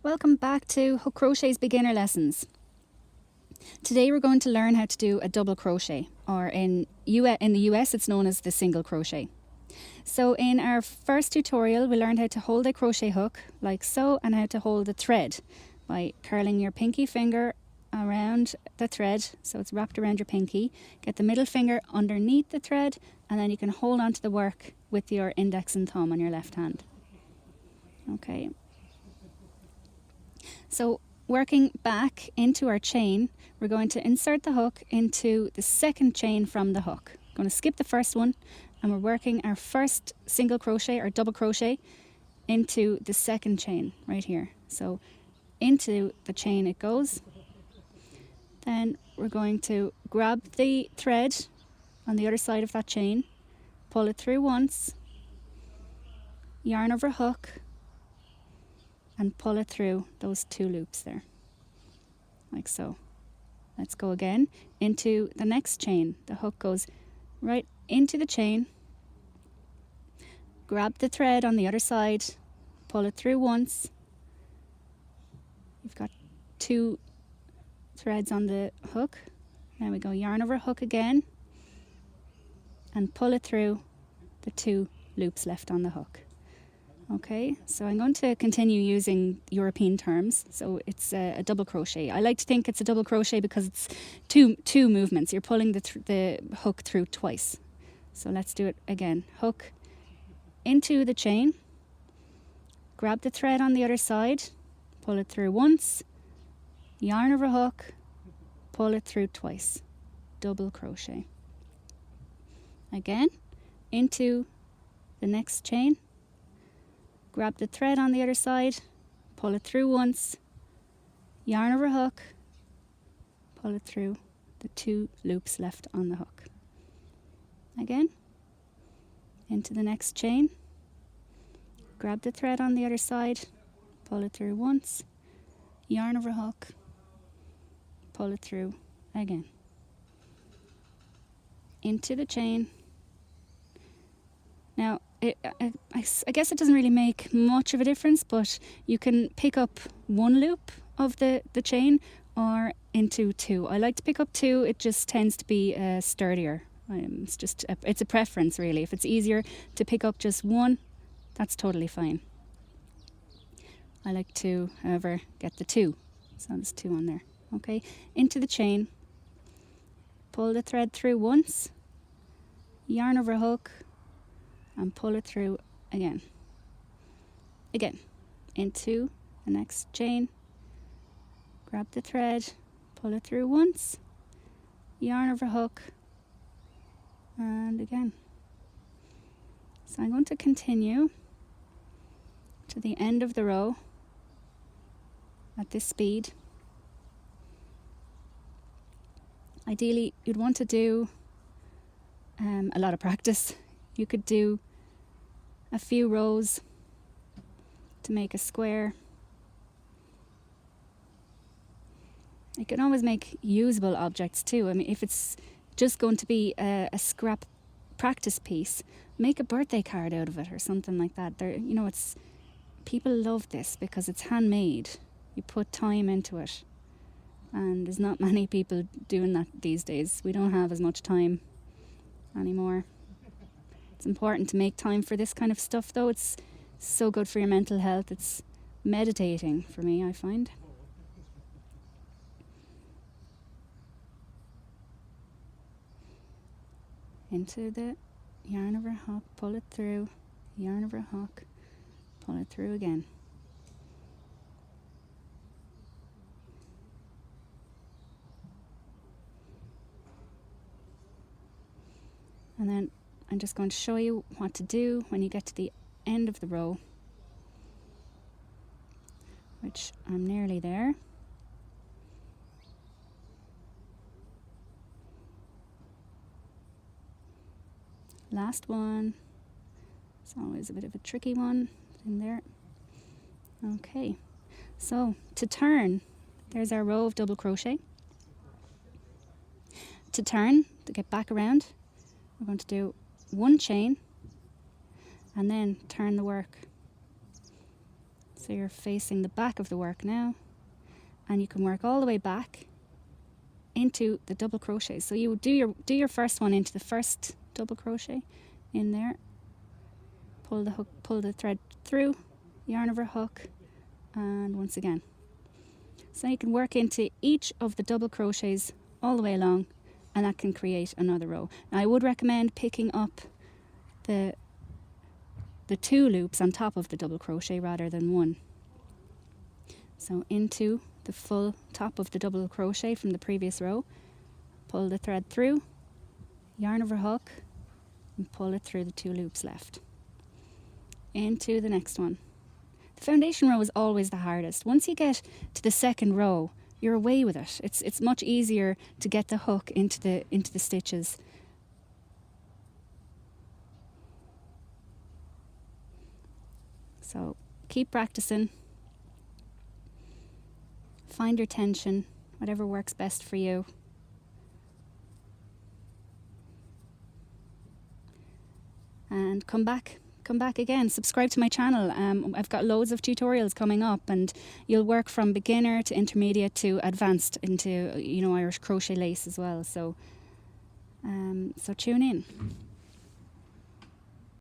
Welcome back to Hook Crochet's beginner lessons. Today we're going to learn how to do a double crochet, or in the US it's known as the single crochet. So in our first tutorial we learned how to hold a crochet hook like so, and how to hold the thread by curling your pinky finger around the thread so it's wrapped around your pinky. Get the middle finger underneath the thread, and then you can hold onto the work with your index and thumb on your left hand. Okay. So working back into our chain, we're going to insert the hook into the second chain from the hook. I'm going to skip the first one, and we're working our first single crochet or double crochet into the second chain right here. So into the chain it goes. Then we're going to grab the thread on the other side of that chain, pull it through once, yarn over hook, and pull it through those two loops there, like so. Let's go again into the next chain. The hook goes right into the chain, grab the thread on the other side, pull it through once. You've got two threads on the hook. Now we go yarn over hook again and pull it through the two loops left on the hook. Okay, so I'm going to continue using European terms. So it's a double crochet. I like to think it's a double crochet because it's two movements. You're pulling the hook through twice. So let's do it again. Hook into the chain, grab the thread on the other side, pull it through once, yarn over hook, pull it through twice. Double crochet. Again, into the next chain, grab the thread on the other side, pull it through once, yarn over hook, pull it through the two loops left on the hook. Again, into the next chain, grab the thread on the other side, pull it through once, yarn over hook, pull it through again. Into the chain. Now, I guess it doesn't really make much of a difference, but you can pick up one loop of the chain or into two. I like to pick up two. It just tends to be sturdier. It's a preference really. If it's easier to pick up just one, that's totally fine. I like to, however, get the two. So there's two on there. Okay, into the chain, pull the thread through once, yarn over hook, and pull it through again. Again, into the next chain, grab the thread, pull it through once, yarn over hook, and again. So I'm going to continue to the end of the row at this speed. Ideally, you'd want to do a lot of practice. You could do a few rows to make a square. You can always make usable objects too. I mean, if it's just going to be a scrap practice piece, make a birthday card out of it or something like that. People love this because it's handmade. You put time into it, and there's not many people doing that these days. We don't have as much time anymore. It's important to make time for this kind of stuff though. It's so good for your mental health. It's meditating for me, I find. Into the yarn over hook, pull it through, yarn over hook, pull it through again. And then I'm just going to show you what to do when you get to the end of the row, which I'm nearly there. Last one. It's always a bit of a tricky one in there. Okay, so to turn, there's our row of double crochet. To turn, to get back around, we're going to do one chain and then turn the work. So you're facing the back of the work now, and you can work all the way back into the double crochet. So you do your first one into the first double crochet in there, pull the thread through, yarn over hook, and once again. So you can work into each of the double crochets all the way along, and that can create another row. Now I would recommend picking up the 2 loops on top of the double crochet rather than one. So into the full top of the double crochet from the previous row, pull the thread through, yarn over hook, and pull it through the 2 loops left. Into the next one. The foundation row is always the hardest. Once you get to the second row, you're away with it. It's much easier to get the hook into the stitches. So keep practicing. Find your tension, whatever works best for you. And come back again. Subscribe to my channel. I've got loads of tutorials coming up, and you'll work from beginner to intermediate to advanced into Irish crochet lace as well. So tune in.